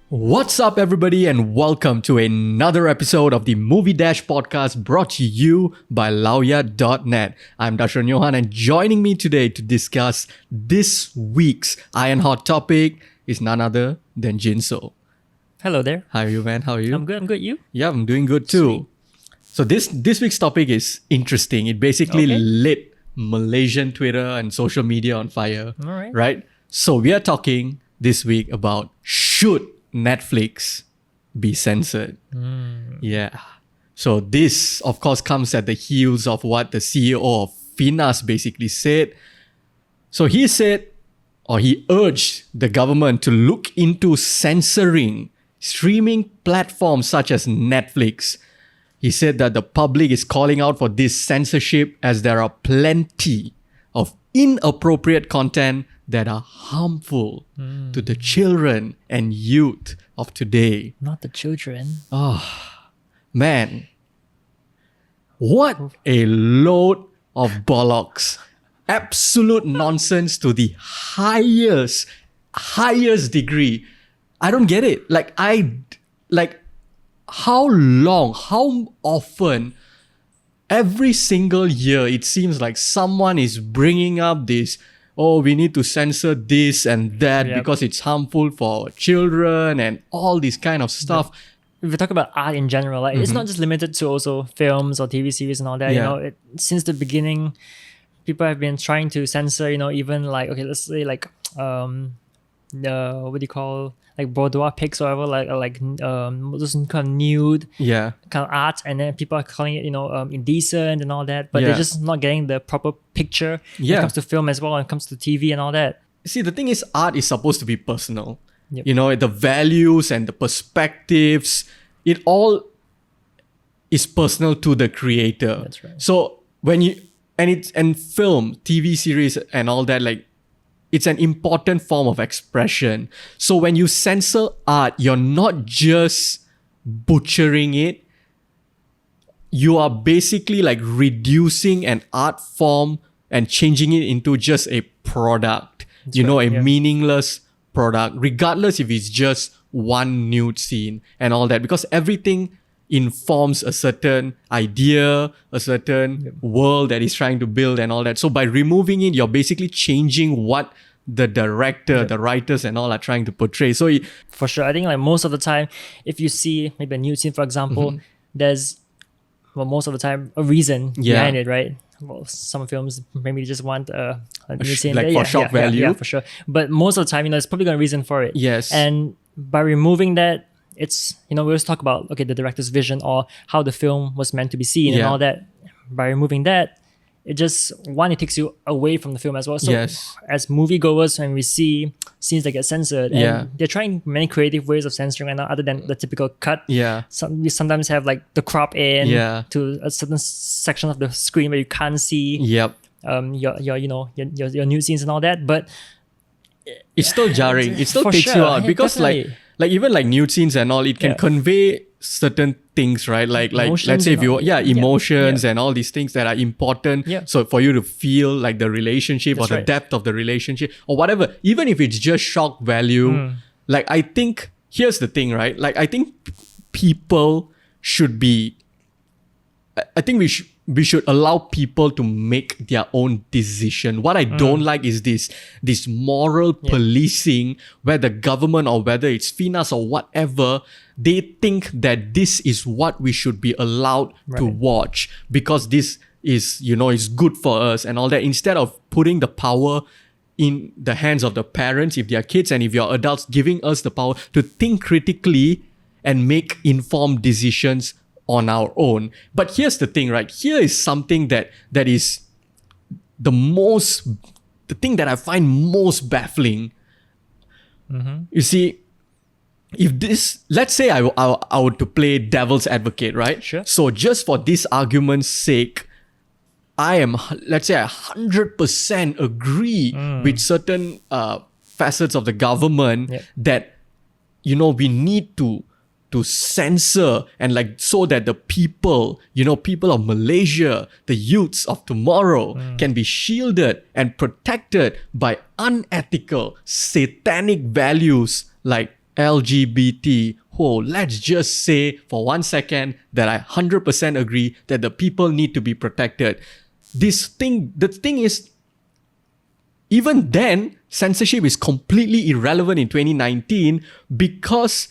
What's up, everybody, and welcome to another episode of the Movie Dash podcast brought to you by Lauya.net. I'm Dashran Yohan, and joining me today to discuss this week's Iron Hot topic is none other than Jinso. Hello there. How are you, man? How are you? I'm good. You? Yeah, I'm doing good too. So this week's topic is interesting. It basically lit Malaysian Twitter and social media on fire. All right. Right? So we are talking this week about should Netflix be censored? Yeah. So this, of course, comes at the heels of what the CEO of Finas basically said. So he said, or he urged the government to look into censoring streaming platforms such as Netflix. He said that the public is calling out for this censorship as there are plenty of inappropriate content that are harmful to the children and youth of today. Not the children. Man, what a load of bollocks. Absolute nonsense to the highest degree. I don't get it. How long, how often, every single year, it seems like someone is bringing up this, we need to censor this and that because it's harmful for children and all this kind of stuff. If we talk about art in general, like it's not just limited to also films or TV series and all that. You know, since the beginning, people have been trying to censor. You know, even like let's say like what do you call like boudoir pics or whatever, those kind of nude kind of art, and then people are calling it indecent and all that, but they're just not getting the proper picture when it comes to film as well, when it comes to TV and all that. See, the thing is, art is supposed to be personal. You know, the values and the perspectives, it all is personal to the creator. That's right. So when you and film, TV series and all that, like, it's an important form of expression. So when you censor art, you're not just butchering it. You are basically like reducing an art form and changing it into just a product. That's a meaningless product, regardless if it's just one nude scene and all that. Because everything informs a certain idea, a certain world that he's trying to build and all that. So by removing it, you're basically changing what the director, the writers and all are trying to portray. So for sure, I think like most of the time, if you see maybe a nude scene, for example, there's most of the time a reason behind it, right? Well, some films maybe just want a nude scene like for shock value. Yeah, for sure. But most of the time, there's probably got a reason for it. Yes. And by removing that, it's, we always talk about, the director's vision or how the film was meant to be seen and all that. By removing that, it takes you away from the film as well. So as moviegoers, when we see scenes that get censored, and they're trying many creative ways of censoring right now, other than the typical cut. We sometimes have like the crop in to a certain section of the screen where you can't see your new scenes and all that. But it's still jarring. It still takes you out because like even like nude scenes and all, it can convey certain things, right? Like let's say if you emotions and all these things that are important. So for you to feel like the relationship or the depth of the relationship or whatever, even if it's just shock value, like I think here's the thing, right? Like I think people should be. I think we should allow people to make their own decision. What I don't like is this moral policing where the government or whether it's Finas or whatever, they think that this is what we should be allowed to watch because this is, is good for us and all that, instead of putting the power in the hands of the parents, if they are kids and if you're adults, giving us the power to think critically and make informed decisions on our own. But here's the thing, right? Here is something that is the thing that I find most baffling. You see, if this, let's say I were to play devil's advocate, right? Sure. So just for this argument's sake, I am, let's say I 100% agree with certain facets of the government that, we need to censor and so that the people, people of Malaysia, the youths of tomorrow can be shielded and protected by unethical, satanic values like LGBT. Whoa, let's just say for 1 second that I 100% agree that the people need to be protected. The thing is, even then, censorship is completely irrelevant in 2019 because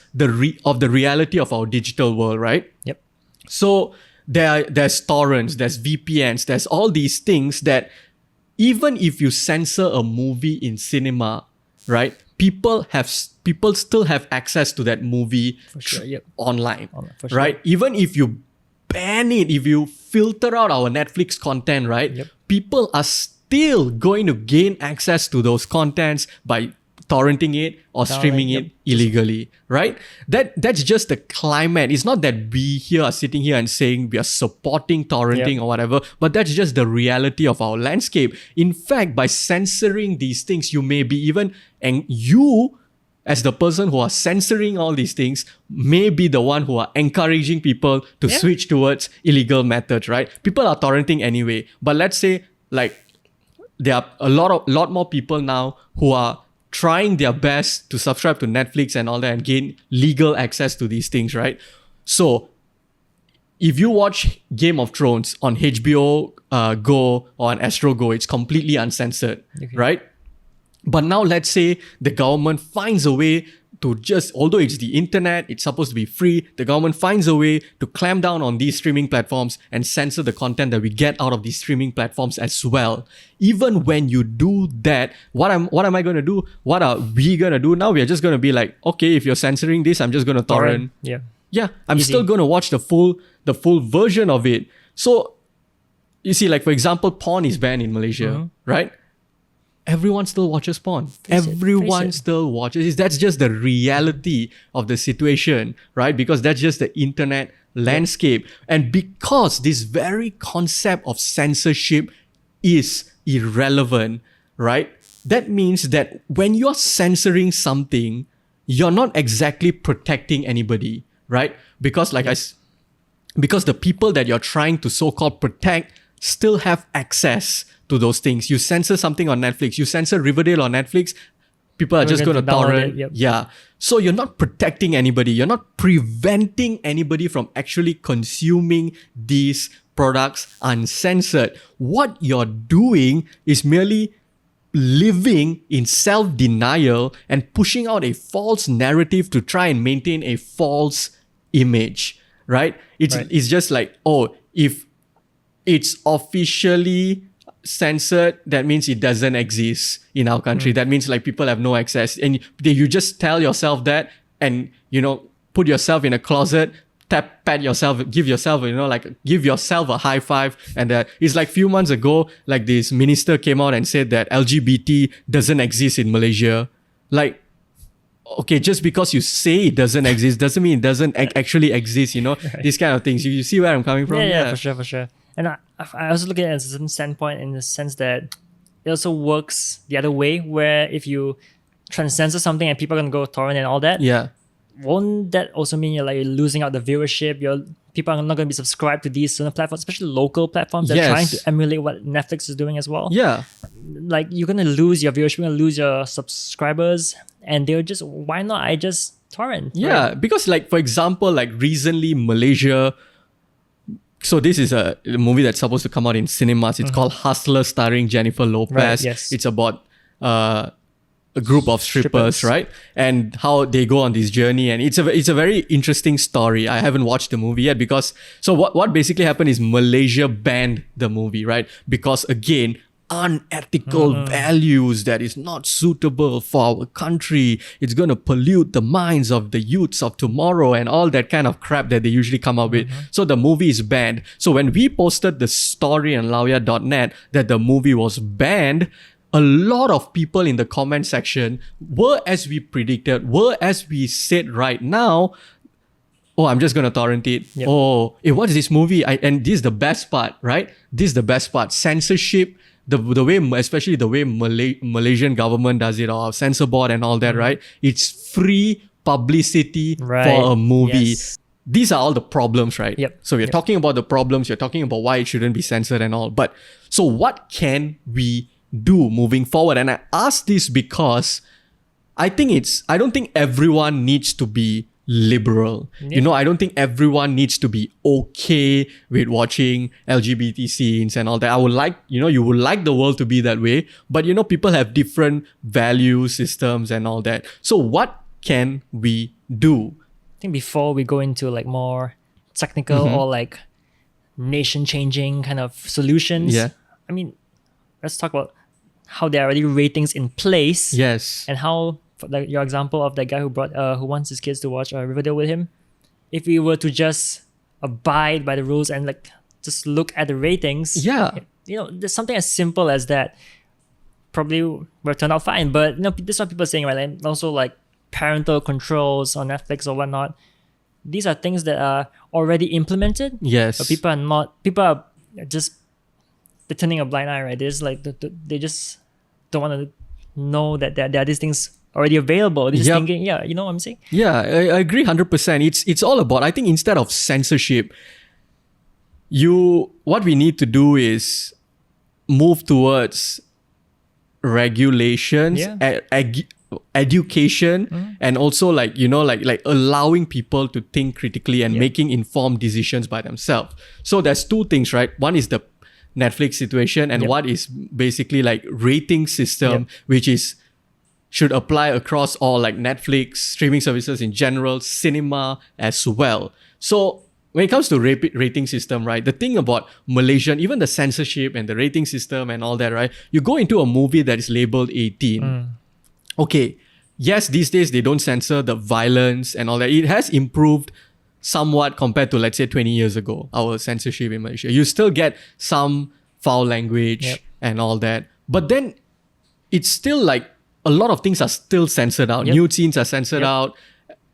of the reality of our digital world, right? Yep. So there's torrents, there's VPNs, there's all these things that even if you censor a movie in cinema, right? People still have access to that movie online, for sure. Right? Even if you ban it, if you filter out our Netflix content, right? Yep. People are still going to gain access to those contents by torrenting it or streaming it illegally, right? That's just the climate. It's not that we here are sitting here and saying we are supporting torrenting or whatever, but that's just the reality of our landscape. In fact, by censoring these things, you may be even, and you as the person who are censoring all these things may be the one who are encouraging people to switch towards illegal methods, right? People are torrenting anyway, but let's say like there are a lot more people now who are trying their best to subscribe to Netflix and all that and gain legal access to these things, right? So if you watch Game of Thrones on HBO Go or on Astro Go, it's completely uncensored, right? But now let's say the government finds a way to just, although it's the internet, it's supposed to be free, the government finds a way to clamp down on these streaming platforms and censor the content that we get out of these streaming platforms as well. Even when you do that, what am I going to do? What are we going to do? Now we are just going to be like, okay, if you're censoring this, I'm just going to torrent. Yeah, I'm still going to watch the full version of it. So you see, like for example, porn is banned in Malaysia, right? Everyone still watches porn. Everyone still watches it. That's just the reality of the situation, right? Because that's just the internet landscape. And because this very concept of censorship is irrelevant, right? That means that when you're censoring something, you're not exactly protecting anybody, right? Because because the people that you're trying to so-called protect still have access to those things. You censor something on Netflix, you censor Riverdale on Netflix, people are just going to torrent. Yeah. So you're not protecting anybody. You're not preventing anybody from actually consuming these products uncensored. What you're doing is merely living in self-denial and pushing out a false narrative to try and maintain a false image, right? It's just like, oh, if it's officially censored, that means it doesn't exist in our country. That means like people have no access, and you just tell yourself that, and put yourself in a closet, pat yourself, give yourself a high five. And it's like few months ago, like this minister came out and said that LGBT doesn't exist in Malaysia. Like, okay, just because you say it doesn't exist doesn't mean it doesn't actually exist. These kind of things. You see where I'm coming from? Yeah, for sure. And I also look at it as a certain standpoint in the sense that it also works the other way, where if you try to censor something and people are going to go torrent and all that, won't that also mean you're losing out the viewership? People are not going to be subscribed to these certain platforms, especially local platforms that are trying to emulate what Netflix is doing as well. Yeah. Like you're going to lose your viewership, you're going to lose your subscribers, and they're just, why not I just torrent? Yeah, right? Because like, for example, like recently Malaysia, so this is a movie that's supposed to come out in cinemas. It's called Hustler, starring Jennifer Lopez. Right, yes. It's about a group of strippers, right? And how they go on this journey. And it's a very interesting story. I haven't watched the movie yet because... So what basically happened is Malaysia banned the movie, right? Because again, unethical values that is not suitable for our country. It's going to pollute the minds of the youths of tomorrow and all that kind of crap that they usually come up with. So the movie is banned. So when we posted the story on Lawyer.net that the movie was banned, a lot of people in the comment section were as we predicted, were as we said right now, oh, I'm just going to torrent it. Yep. Oh, what is this movie? And this is the best part, right? This is the best part. Censorship, the way, especially the way Malaysian government does it, or censor board and all that, right? It's free publicity for a movie. Yes. These are all the problems, right? Yep. So we're talking about the problems, you're talking about why it shouldn't be censored and all. But so what can we do moving forward? And I ask this because I don't think everyone needs to be liberal. Yeah. I don't think everyone needs to be okay with watching LGBT scenes and all that. I would like, you would like the world to be that way, but people have different value systems and all that. So what can we do? I think before we go into like more technical or like nation changing kind of solutions, I mean, let's talk about how there are already ratings in place. Yes. And how, like your example of that guy who wants his kids to watch Riverdale with him, if we were to just abide by the rules and like just look at the ratings, there's something as simple as that probably would turn out fine. But this is what people are saying, right? And also like parental controls on Netflix or whatnot. These are things that are already implemented. Yes. But people are just they're turning a blind eye, right? They just they just don't want to know that there are these things already available. They're just thinking, you know what I'm saying? Yeah, I agree 100%. It's all about, I think instead of censorship, what we need to do is move towards regulations, education, and also like allowing people to think critically and making informed decisions by themselves. So there's two things, right? One is the Netflix situation, and what is basically like rating system, which should apply across all like Netflix, streaming services in general, cinema as well. So when it comes to rating system, right, the thing about Malaysian, even the censorship and the rating system and all that, right, you go into a movie that is labeled 18. Okay, yes, these days they don't censor the violence and all that. It has improved somewhat compared to, let's say, 20 years ago, our censorship in Malaysia. You still get some foul language and all that. But then it's still like a lot of things are still censored out. Nude scenes are censored out.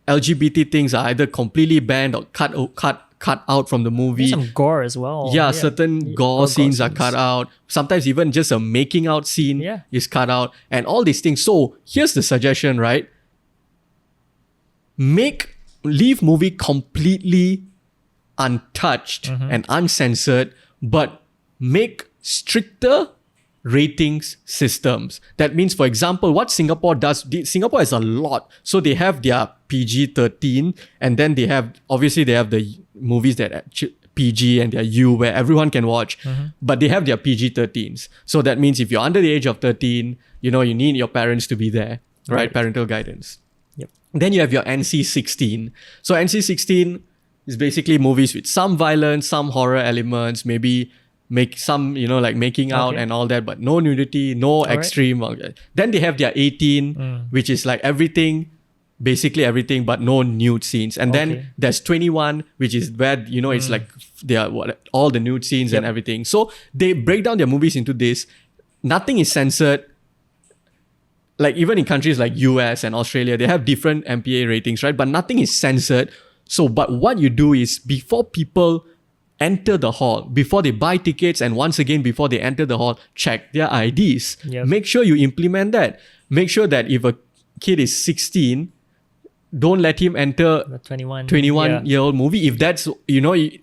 LGBT things are either completely banned or cut out from the movie. There's some gore as well. Yeah, certain gore scenes are cut out. Sometimes even just a making out scene is cut out and all these things. So here's the suggestion, right? Leave movie completely untouched and uncensored, but make stricter ratings systems. That means, for example, what Singapore does, Singapore has a lot. So they have their PG-13, and then they have the movies that are PG and they're U, where everyone can watch, but they have their PG-13s. So that means if you're under the age of 13, you need your parents to be there, right? Parental guidance. Then you have your NC-16. So NC-16 is basically movies with some violence, some horror elements, maybe make some, like making out and all that, but no nudity, no extreme. Then they have their 18, which is like basically everything, but no nude scenes. And then there's 21, which is where, it's like they are all the nude scenes and everything. So they break down their movies into this. Nothing is censored. Like even in countries like US and Australia, they have different MPA ratings, right? But nothing is censored. So, but what you do is before people enter the hall, before they buy tickets, and once again, before they enter the hall, check their IDs. Make sure you implement that. Make sure that if a kid is 16, don't let him enter the 21-year-old movie. If that's,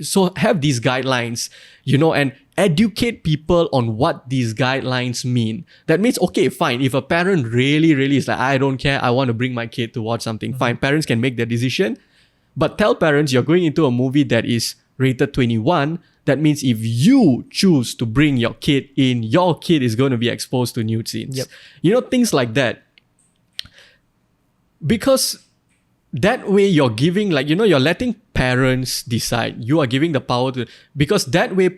so have these guidelines, and educate people on what these guidelines mean. That means, okay, fine. If a parent really, really is like, I don't care, I want to bring my kid to watch something, fine. Parents can make their decision. But tell parents you're going into a movie that is rated 21. That means if you choose to bring your kid in, your kid is going to be exposed to nude scenes. Things like that. Because that way you're giving, you're letting parents decide. You are giving the power to, because that way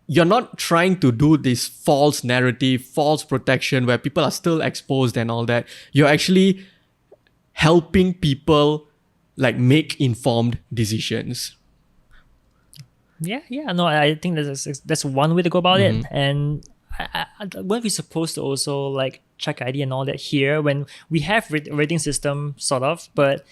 you're not trying to do this false narrative, false protection where people are still exposed and all that. You're actually helping people make informed decisions. No, I think that's one way to go about it. And weren't we supposed to also check ID and all that here when we have rating system sort of, but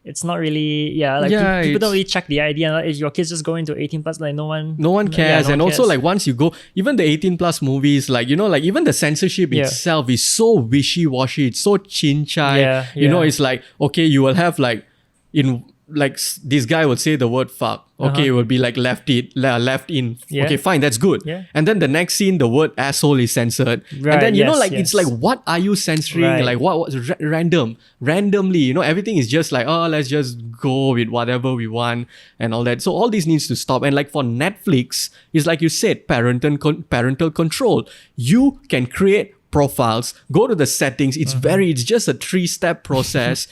it's not really, people don't really check the ID, and if your kids just go into 18 plus, no one cares. And also once you go, even the 18 plus movies, even the censorship itself is so wishy-washy, it's so chin-chai. It's like, okay, you will have this guy would say the word fuck. Okay, it would be like left in. Yeah. Okay, fine, that's good. Yeah. And then the next scene, the word asshole is censored. Right, and then yes, it's like, what are you censoring? Right. Like what randomly, everything is just like, oh, let's just go with whatever we want and all that. So all this needs to stop. And like for Netflix, it's like you said, parental control. You can create profiles, go to the settings. It's just a 3-step process.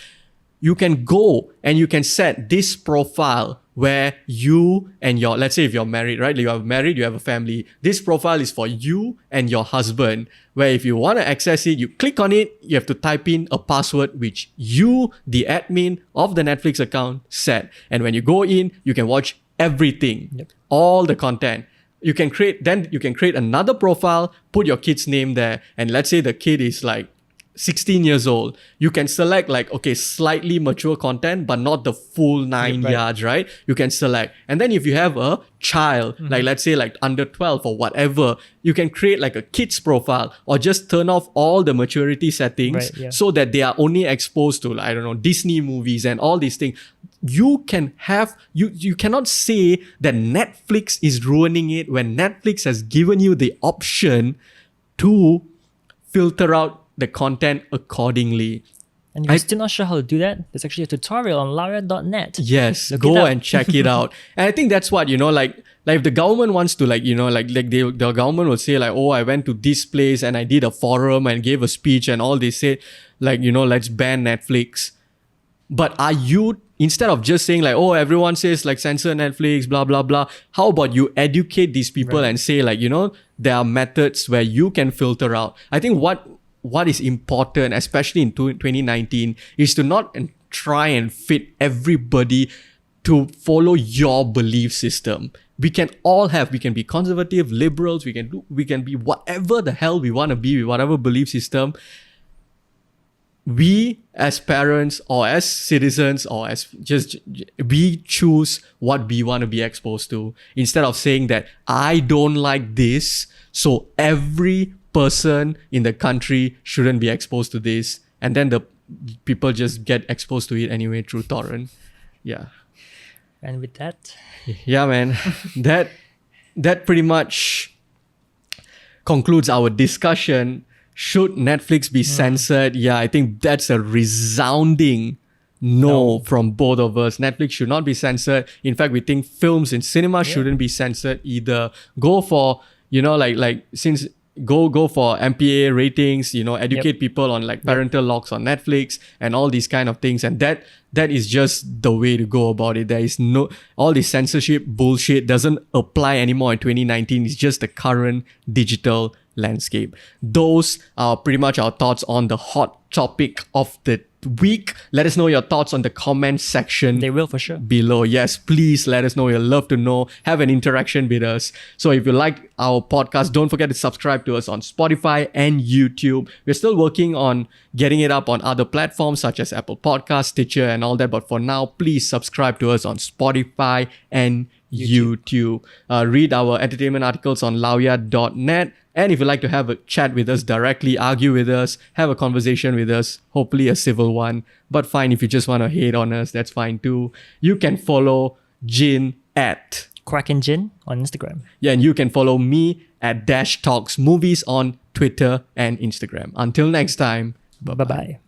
You can go and you can set this profile where you and let's say if you're married, right? You are married, you have a family. This profile is for you and your husband, where if you want to access it, you click on it, you have to type in a password which you, the admin of the Netflix account, set. And when you go in, you can watch everything, all the content. You can create another profile, put your kid's name there. And let's say the kid is like 16 years old, you can select like, okay, slightly mature content, but not the full 9 yards, right? You can select. And then if you have a child, like let's say like under 12 or whatever, you can create like a kid's profile or just turn off all the maturity settings so that they are only exposed to, I don't know, Disney movies and all these things. You can have, you cannot say that Netflix is ruining it when Netflix has given you the option to filter out the content accordingly. And if you're still not sure how to do that, there's actually a tutorial on laoya.net. Yes, go and check it out. And I think that's what, like if the government wants to the government will say like, oh, I went to this place and I did a forum and gave a speech and all they say like, let's ban Netflix. But are you, instead of just saying like, oh, everyone says like censor Netflix, blah, blah, blah. How about you educate these people and say like, there are methods where you can filter out. I think what is important, especially in 2019, is to not try and fit everybody to follow your belief system. We can be conservative, liberals, we can be whatever the hell we want to be with whatever belief system. We as parents or as citizens or we choose what we want to be exposed to, instead of saying that I don't like this, so every person in the country shouldn't be exposed to this, and then the people just get exposed to it anyway through torrent. Yeah. And with that, yeah, man, that pretty much concludes our discussion. Should Netflix be censored? Yeah, I think that's a resounding no from both of us. Netflix should not be censored. In fact, we think films in cinema shouldn't be censored either. Go for, since go for MPA ratings, educate people on like parental locks on Netflix and all these kind of things. And that is just the way to go about it. There is all this censorship bullshit doesn't apply anymore in 2019. It's just the current digital landscape. Those are pretty much our thoughts on the hot topic of the week. Let us know your thoughts on the comment section. They will for sure. Below. Yes, please let us know. We'd love to know. Have an interaction with us. So if you like our podcast, don't forget to subscribe to us on Spotify and YouTube. We're still working on getting it up on other platforms such as Apple Podcasts, Stitcher and all that. But for now, please subscribe to us on Spotify and YouTube. Read our entertainment articles on laoya.net. And if you'd like to have a chat with us directly, argue with us, have a conversation with us, hopefully a civil one, but fine, if you just want to hate on us, that's fine too. You can follow Jin at Kraken Jin on Instagram. Yeah, and you can follow me at Dash Talks Movies on Twitter and Instagram. Until next time, bye-bye.